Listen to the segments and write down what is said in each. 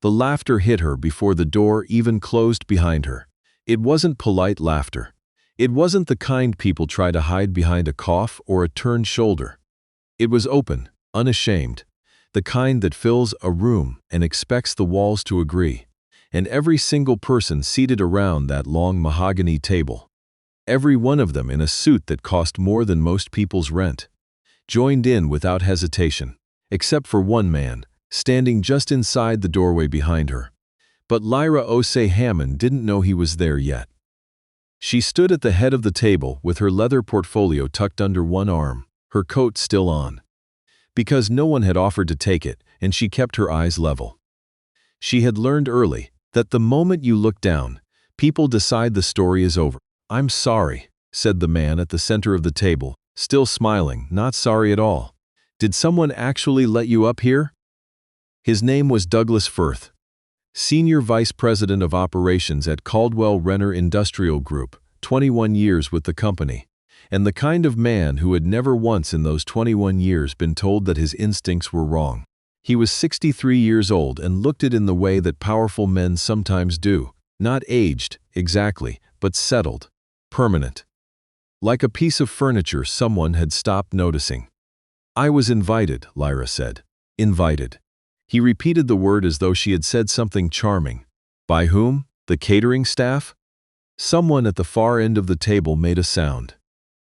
The laughter hit her before the door even closed behind her. It wasn't polite laughter. It wasn't the kind people try to hide behind a cough or a turned shoulder. It was open, unashamed, the kind that fills a room and expects the walls to agree, and every single person seated around that long mahogany table, every one of them in a suit that cost more than most people's rent, joined in without hesitation, except for one man, standing just inside the doorway behind her. But Lyra Osei-Hammond didn't know he was there yet. She stood at the head of the table with her leather portfolio tucked under one arm, her coat still on. Because no one had offered to take it, and she kept her eyes level. She had learned early that the moment you look down, people decide the story is over. "I'm sorry," said the man at the center of the table, still smiling, not sorry at all. "Did someone actually let you up here?" His name was Douglas Firth, Senior Vice President of Operations at Caldwell-Renner Industrial Group, 21 years with the company, and the kind of man who had never once in those 21 years been told that his instincts were wrong. He was 63 years old and looked it in the way that powerful men sometimes do, not aged, exactly, but settled, permanent. Like a piece of furniture someone had stopped noticing. "I was invited," Lyra said. "Invited." He repeated the word as though she had said something charming. "By whom? The catering staff?" Someone at the far end of the table made a sound.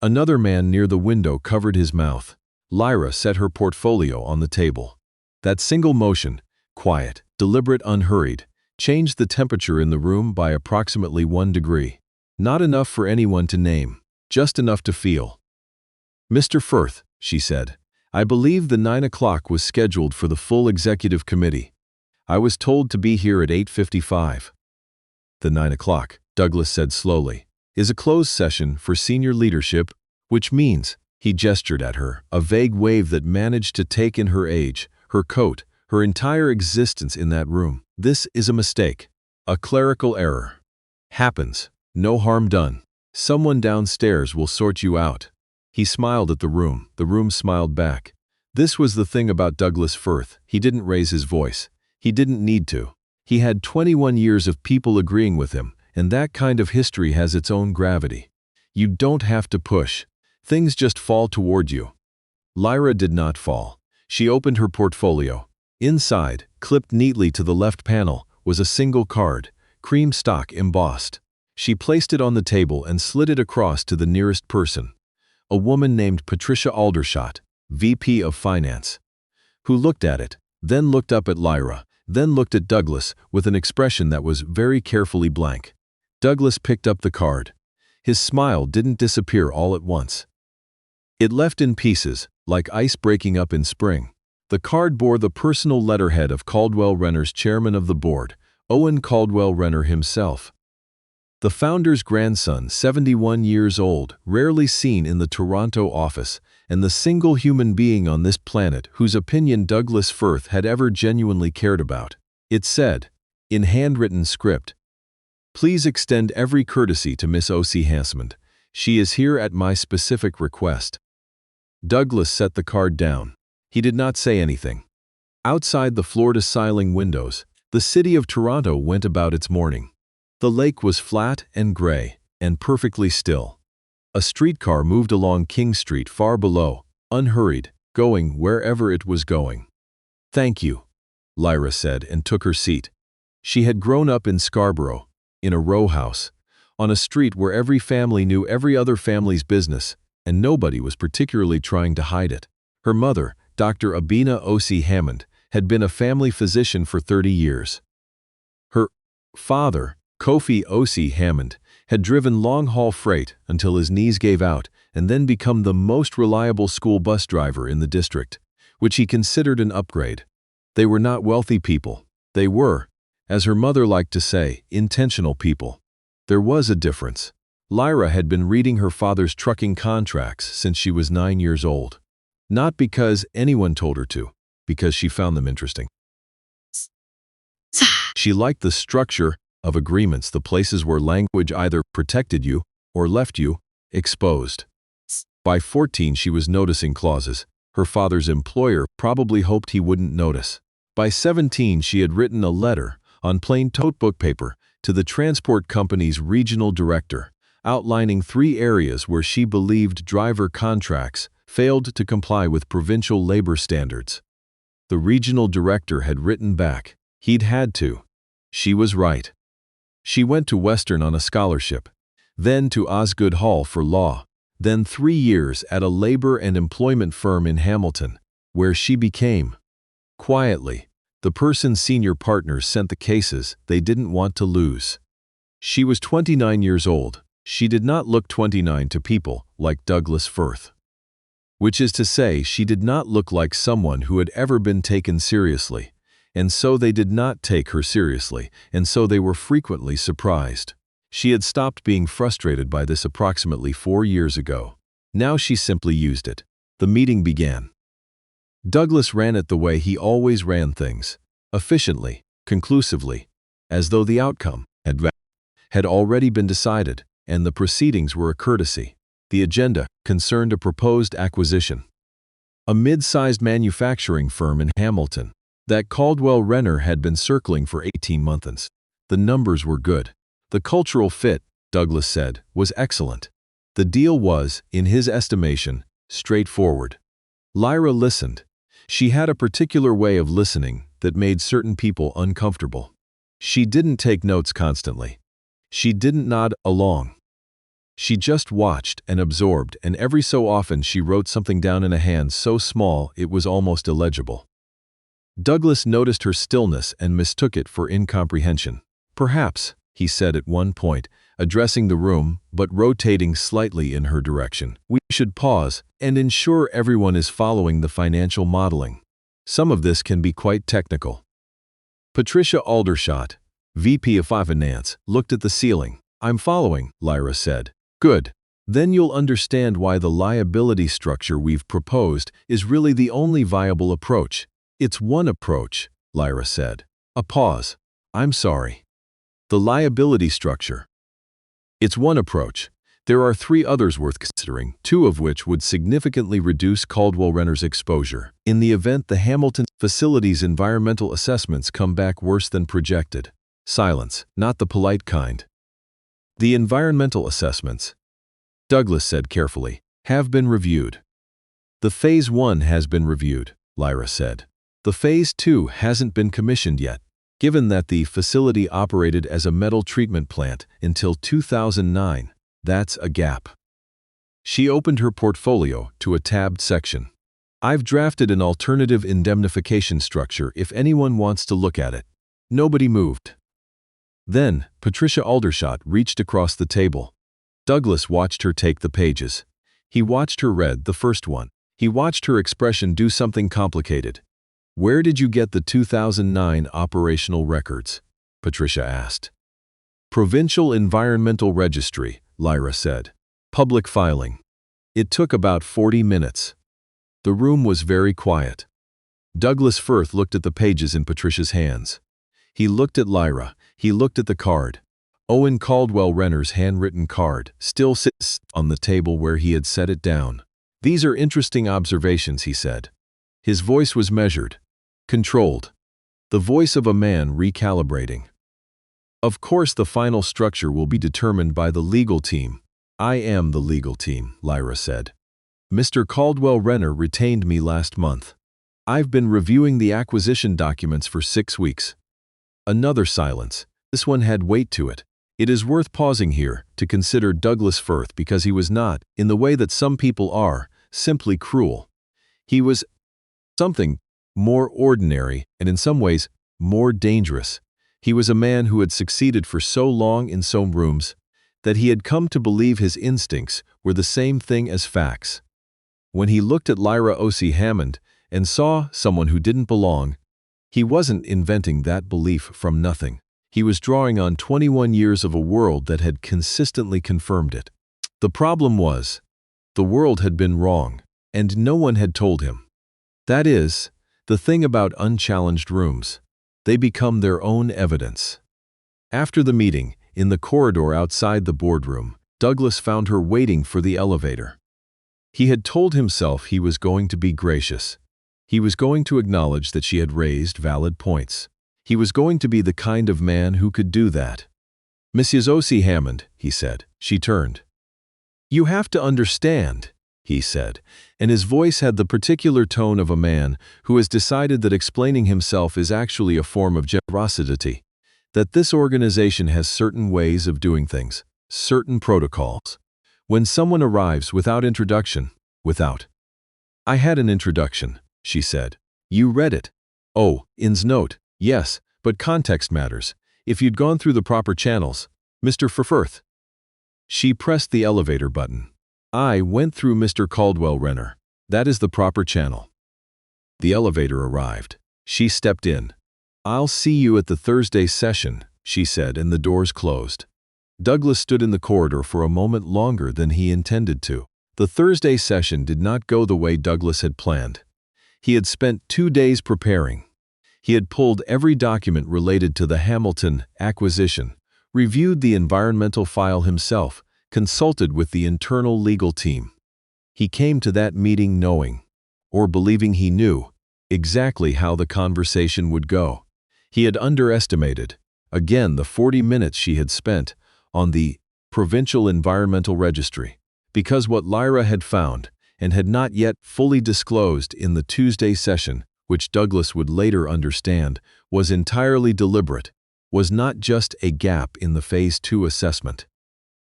Another man near the window covered his mouth. Lyra set her portfolio on the table. That single motion, quiet, deliberate, unhurried, changed the temperature in the room by approximately 1 degree. Not enough for anyone to name, just enough to feel. "Mr. Firth," she said, "I believe the 9 o'clock was scheduled for the full executive committee. I was told to be here at 8:55. "The 9 o'clock," Douglas said slowly, "is a closed session for senior leadership, which means," he gestured at her, a vague wave that managed to take in her age, her coat, her entire existence in that room. "This is a mistake. A clerical error. Happens. No harm done. Someone downstairs will sort you out." He smiled at the room smiled back. This was the thing about Douglas Firth, he didn't raise his voice. He didn't need to. He had 21 years of people agreeing with him, and that kind of history has its own gravity. You don't have to push. Things just fall toward you. Lyra did not fall. She opened her portfolio. Inside, clipped neatly to the left panel, was a single card, cream stock embossed. She placed it on the table and slid it across to the nearest person. A woman named Patricia Aldershot, VP of Finance, who looked at it, then looked up at Lyra, then looked at Douglas with an expression that was very carefully blank. Douglas picked up the card. His smile didn't disappear all at once. It left in pieces, like ice breaking up in spring. The card bore the personal letterhead of Caldwell-Renner's chairman of the board, Owen Caldwell-Renner himself. The founder's grandson, 71 years old, rarely seen in the Toronto office, and the single human being on this planet whose opinion Douglas Firth had ever genuinely cared about. It said, in handwritten script, "Please extend every courtesy to Miss Osei-Hammond. She is here at my specific request." Douglas set the card down. He did not say anything. Outside the floor-to-ceiling windows, the city of Toronto went about its morning. The lake was flat and gray, and perfectly still. A streetcar moved along King Street far below, unhurried, going wherever it was going. "Thank you," Lyra said and took her seat. She had grown up in Scarborough, in a row house, on a street where every family knew every other family's business, and nobody was particularly trying to hide it. Her mother, Dr. Abina Osei-Hammond, had been a family physician for 30 years. Her father, Kofi Osei-Hammond, had driven long-haul freight until his knees gave out and then become the most reliable school bus driver in the district, which he considered an upgrade. They were not wealthy people. They were, as her mother liked to say, intentional people. There was a difference. Lyra had been reading her father's trucking contracts since she was 9 years old. Not because anyone told her to, because she found them interesting. She liked the structure of agreements, the places where language either protected you or left you exposed. By 14, she was noticing clauses. Her father's employer probably hoped he wouldn't notice. By 17, she had written a letter, on plain notebook paper, to the transport company's regional director, outlining 3 areas where she believed driver contracts failed to comply with provincial labor standards. The regional director had written back, he'd had to. She was right. She went to Western on a scholarship, then to Osgoode Hall for law, then 3 years at a labor and employment firm in Hamilton, where she became, quietly, the person's senior partners sent the cases they didn't want to lose. She was 29 years old. She did not look 29 to people like Douglas Firth. Which is to say, she did not look like someone who had ever been taken seriously, and so they did not take her seriously, and so they were frequently surprised. She had stopped being frustrated by this approximately 4 years ago. Now she simply used it. The meeting began. Douglas ran it the way he always ran things, efficiently, conclusively, as though the outcome had already been decided, and the proceedings were a courtesy. The agenda concerned a proposed acquisition. A mid-sized manufacturing firm in Hamilton that Caldwell Renner had been circling for 18 months. The numbers were good. The cultural fit, Douglas said, was excellent. The deal was, in his estimation, straightforward. Lyra listened. She had a particular way of listening that made certain people uncomfortable. She didn't take notes constantly. She didn't nod along. She just watched and absorbed, and every so often she wrote something down in a hand so small it was almost illegible. Douglas noticed her stillness and mistook it for incomprehension. "Perhaps," he said at one point, addressing the room but rotating slightly in her direction, "we should pause and ensure everyone is following the financial modeling. Some of this can be quite technical." Patricia Aldershot, VP of Finance, looked at the ceiling. "I'm following," Lyra said. "Good. Then you'll understand why the liability structure we've proposed is really the only viable approach." "It's one approach," Lyra said. A pause. "I'm sorry. The liability structure. It's one approach. There are 3 others worth considering, 2 of which would significantly reduce Caldwell Renner's exposure in the event the Hamilton facility's environmental assessments come back worse than projected." Silence, not the polite kind. "The environmental assessments," Douglas said carefully, "have been reviewed." "The Phase 1 has been reviewed," Lyra said. "The Phase 2 hasn't been commissioned yet. Given that the facility operated as a metal treatment plant until 2009, that's a gap." She opened her portfolio to a tabbed section. "I've drafted an alternative indemnification structure if anyone wants to look at it." Nobody moved. Then, Patricia Aldershot reached across the table. Douglas watched her take the pages. He watched her read the first one. He watched her expression do something complicated. "Where did you get the 2009 operational records?" Patricia asked. "Provincial Environmental Registry," Lyra said. "Public filing." It took about 40 minutes. The room was very quiet. Douglas Firth looked at the pages in Patricia's hands. He looked at Lyra. He looked at the card. Owen Caldwell Renner's handwritten card still sits on the table where he had set it down. "These are interesting observations," he said. His voice was measured, controlled, the voice of a man recalibrating. "Of course the final structure will be determined by the legal team." "I am the legal team," Lyra said. "Mr. Caldwell Renner retained me last month. I've been reviewing the acquisition documents for 6 weeks." Another silence. This one had weight to it. It is worth pausing here to consider Douglas Firth because he was not, in the way that some people are, simply cruel. He was something more ordinary and in some ways more dangerous. He was a man who had succeeded for so long in some rooms that he had come to believe his instincts were the same thing as facts. When he looked at Lyra Osei-Hammond and saw someone who didn't belong, he wasn't inventing that belief from nothing. He was drawing on 21 years of a world that had consistently confirmed it. The problem was, the world had been wrong, and no one had told him. That is, the thing about unchallenged rooms. They become their own evidence. After the meeting, in the corridor outside the boardroom, Douglas found her waiting for the elevator. He had told himself he was going to be gracious. He was going to acknowledge that she had raised valid points. He was going to be the kind of man who could do that. "Mrs. Osei-Hammond," he said. She turned. "You have to understand," he said, and his voice had the particular tone of a man who has decided that explaining himself is actually a form of generosity, that this organization has certain ways of doing things, certain protocols. When someone arrives without introduction, "I had an introduction," she said. "You read it." "Oh, In's note, yes, but context matters. If you'd gone through the proper channels, Mr. Firth." She pressed the elevator button. "I went through Mr. Caldwell-Renner. That is the proper channel." The elevator arrived. She stepped in. "I'll see you at the Thursday session," she said, and the doors closed. Douglas stood in the corridor for a moment longer than he intended to. The Thursday session did not go the way Douglas had planned. He had spent 2 days preparing. He had pulled every document related to the Hamilton acquisition, reviewed the environmental file himself, consulted with the internal legal team. He came to that meeting knowing, or believing he knew, exactly how the conversation would go. He had underestimated, again, the 40 minutes she had spent on the Provincial Environmental Registry, because what Lyra had found, and had not yet fully disclosed in the Tuesday session, which Douglas would later understand, was entirely deliberate, was not just a gap in the Phase 2 assessment.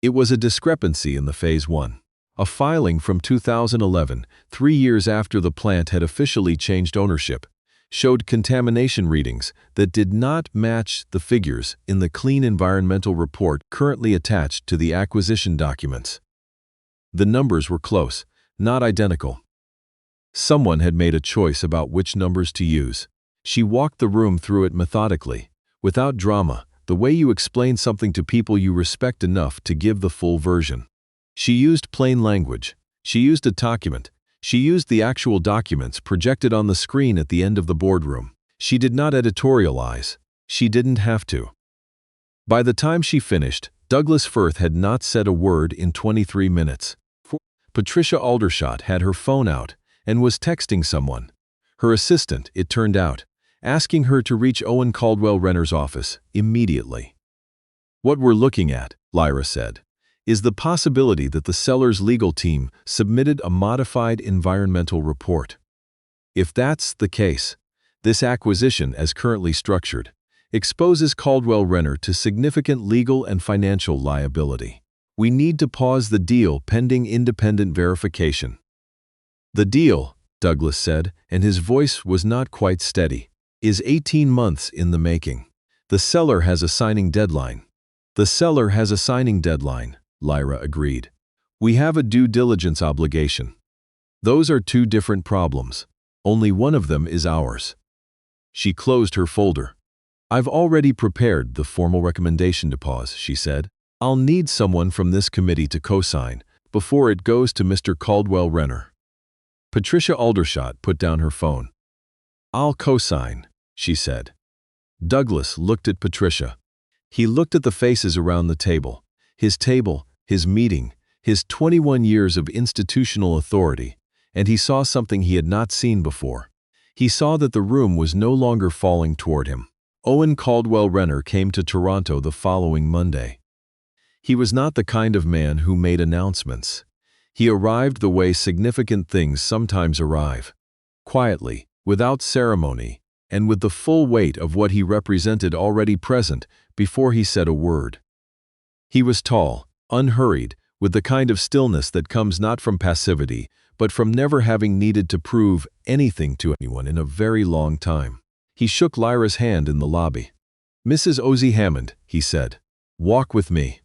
It was a discrepancy in the Phase 1. A filing from 2011, 3 years after the plant had officially changed ownership, showed contamination readings that did not match the figures in the Clean Environmental Report currently attached to the acquisition documents. The numbers were close, not identical. Someone had made a choice about which numbers to use. She walked the room through it methodically, without drama, the way you explain something to people you respect enough to give the full version. She used plain language. She used a document. She used the actual documents projected on the screen at the end of the boardroom. She did not editorialize. She didn't have to. By the time she finished, Douglas Firth had not said a word in 23 minutes. Patricia Aldershot had her phone out and was texting someone. Her assistant, it turned out, asking her to reach Owen Caldwell-Renner's office immediately. "What we're looking at," Lyra said, "is the possibility that the seller's legal team submitted a modified environmental report. If that's the case, this acquisition, as currently structured, exposes Caldwell-Renner to significant legal and financial liability. We need to pause the deal pending independent verification." "The deal," Douglas said, and his voice was not quite steady, "is 18 months in the making. The seller has a signing deadline." "The seller has a signing deadline," Lyra agreed. "We have a due diligence obligation. Those are two different problems. Only one of them is ours." She closed her folder. "I've already prepared the formal recommendation to pause," she said. "I'll need someone from this committee to co-sign before it goes to Mr. Caldwell-Renner." Patricia Aldershot put down her phone. "I'll co-sign," she said. Douglas looked at Patricia. He looked at the faces around the table, his meeting, his 21 years of institutional authority, and he saw something he had not seen before. He saw that the room was no longer falling toward him. Owen Caldwell-Renner came to Toronto the following Monday. He was not the kind of man who made announcements. He arrived the way significant things sometimes arrive, quietly, without ceremony, and with the full weight of what he represented already present before he said a word. He was tall, unhurried, with the kind of stillness that comes not from passivity, but from never having needed to prove anything to anyone in a very long time. He shook Lyra's hand in the lobby. "Mrs. Osei-Hammond," he said, "walk with me."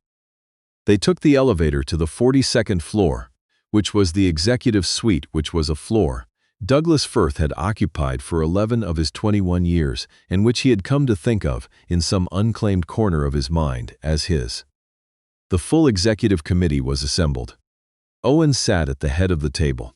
They took the elevator to the 42nd floor, which was the executive suite, which was a floor Douglas Firth had occupied for 11 of his 21 years, and which he had come to think of, in some unclaimed corner of his mind, as his. The full executive committee was assembled. Owen sat at the head of the table.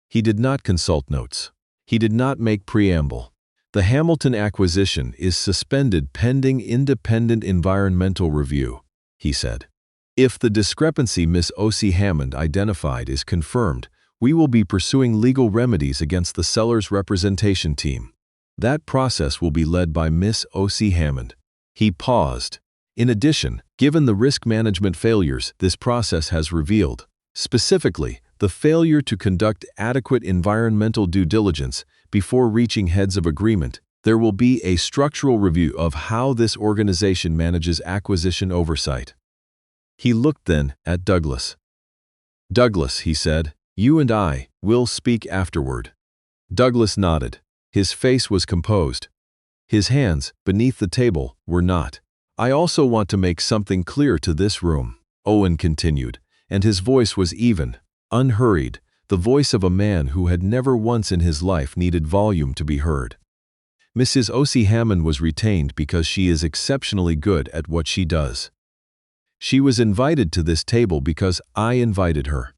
He did not consult notes. He did not make preamble. "The Hamilton acquisition is suspended pending independent environmental review," he said. "If the discrepancy Miss Osei-Hammond identified is confirmed, We will be pursuing legal remedies against the seller's representation team. That process will be led by Miss Osei-Hammond." He paused. In addition, given the risk management failures this process has revealed, specifically, the failure to conduct adequate environmental due diligence before reaching heads of agreement, there will be a structural review of how this organization manages acquisition oversight. He looked then at Douglas. "Douglas," he said, "you and I will speak afterward." Douglas nodded. His face was composed. His hands, beneath the table, were not. "I also want to make something clear to this room," Owen continued, and his voice was even, unhurried, the voice of a man who had never once in his life needed volume to be heard. "Mrs. Osei-Hammond was retained because she is exceptionally good at what she does. She was invited to this table because I invited her.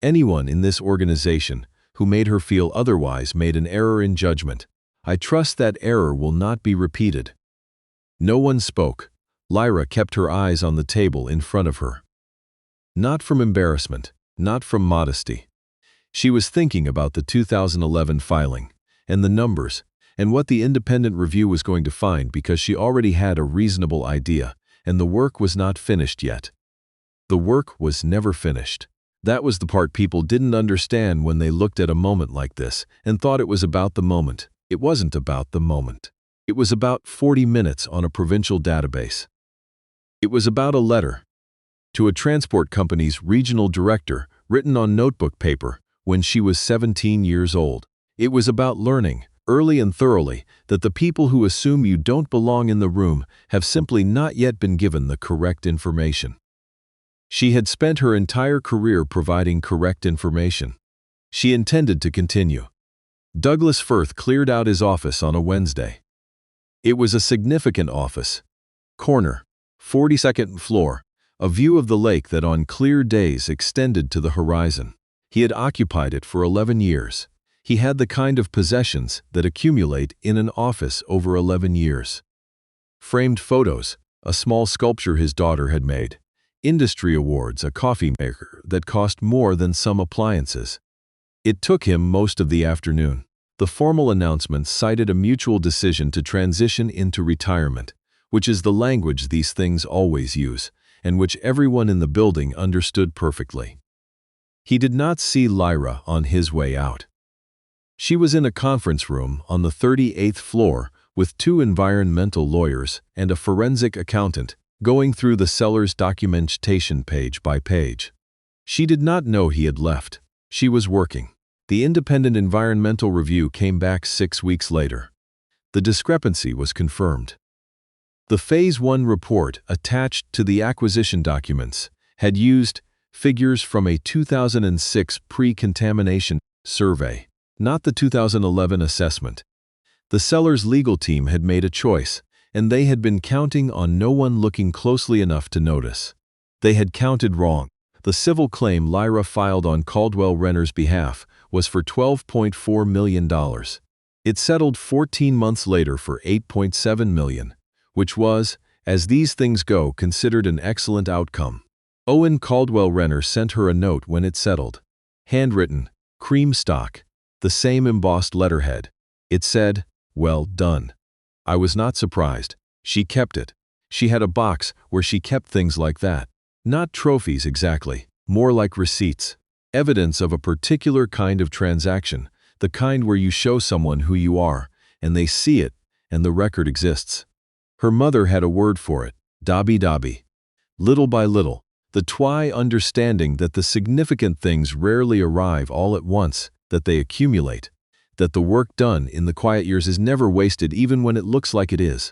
Anyone in this organization who made her feel otherwise made an error in judgment. I trust that error will not be repeated." No one spoke. Lyra kept her eyes on the table in front of her. Not from embarrassment, not from modesty. She was thinking about the 2011 filing, and the numbers, and what the independent review was going to find, because she already had a reasonable idea, and the work was not finished yet. The work was never finished. That was the part people didn't understand when they looked at a moment like this and thought it was about the moment. It wasn't about the moment. It was about 40 minutes on a provincial database. It was about a letter to a transport company's regional director written on notebook paper when she was 17 years old. It was about learning, early and thoroughly, that the people who assume you don't belong in the room have simply not yet been given the correct information. She had spent her entire career providing correct information. She intended to continue. Douglas Firth cleared out his office on a Wednesday. It was a significant office. Corner, 42nd floor, a view of the lake that on clear days extended to the horizon. He had occupied it for 11 years. He had the kind of possessions that accumulate in an office over 11 years. Framed photos, a small sculpture his daughter had made, industry awards, a coffee maker that cost more than some appliances. It took him most of the afternoon. The formal announcement cited a mutual decision to transition into retirement, which is the language these things always use, and which everyone in the building understood perfectly. He did not see Lyra on his way out. She was in a conference room on the 38th floor with 2 environmental lawyers and a forensic accountant, going through the seller's documentation page by page. She did not know he had left. She was working. The independent environmental review came back 6 weeks later. The discrepancy was confirmed. The Phase 1 report attached to the acquisition documents had used figures from a 2006 pre-contamination survey, not the 2011 assessment. The seller's legal team had made a choice, and they had been counting on no one looking closely enough to notice. They had counted wrong. The civil claim Lyra filed on Caldwell Renner's behalf was for $12.4 million. It settled 14 months later for $8.7 million, which was, as these things go, considered an excellent outcome. Owen Caldwell Renner sent her a note when it settled. Handwritten, cream stock, the same embossed letterhead. It said, "Well done." I was not surprised. She kept it. She had a box where she kept things like that. Not trophies exactly, more like receipts. Evidence of a particular kind of transaction, the kind where you show someone who you are, and they see it, and the record exists. Her mother had a word for it, dabi-dabi. Little by little, the understanding that the significant things rarely arrive all at once, that they accumulate, that the work done in the quiet years is never wasted even when it looks like it is.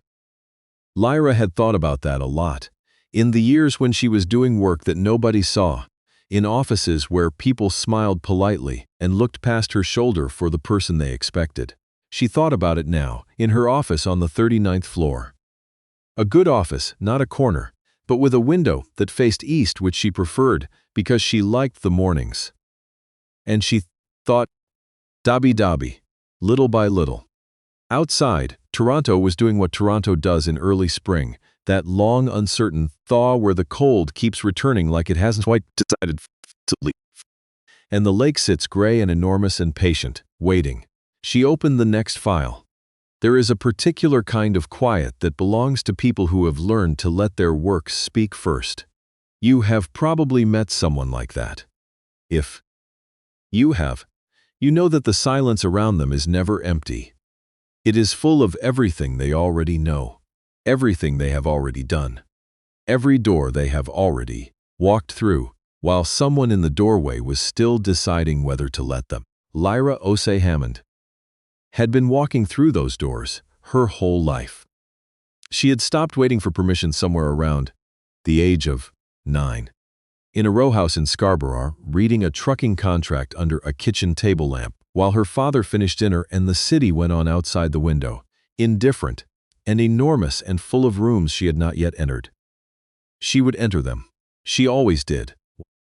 Lyra had thought about that a lot. In the years when she was doing work that nobody saw, in offices where people smiled politely and looked past her shoulder for the person they expected. She thought about it now, in her office on the 39th floor. A good office, not a corner, but with a window that faced east, which she preferred because she liked the mornings. And she thought, dabi-dabi, little by little. Outside, Toronto was doing what Toronto does in early spring, that long, uncertain thaw where the cold keeps returning like it hasn't quite decided to leave. and the lake sits gray and enormous and patient, waiting. She opened the next file. There is a particular kind of quiet that belongs to people who have learned to let their works speak first. You have probably met someone like that. If you have, you know that the silence around them is never empty. It is full of everything they already know, everything they have already done, every door they have already walked through, while someone in the doorway was still deciding whether to let them. Lyra Osei-Hammond had been walking through those doors her whole life. She had stopped waiting for permission somewhere around the age of 9. In a row house in Scarborough, reading a trucking contract under a kitchen table lamp, while her father finished dinner and the city went on outside the window, indifferent and enormous and full of rooms she had not yet entered. She would enter them. She always did.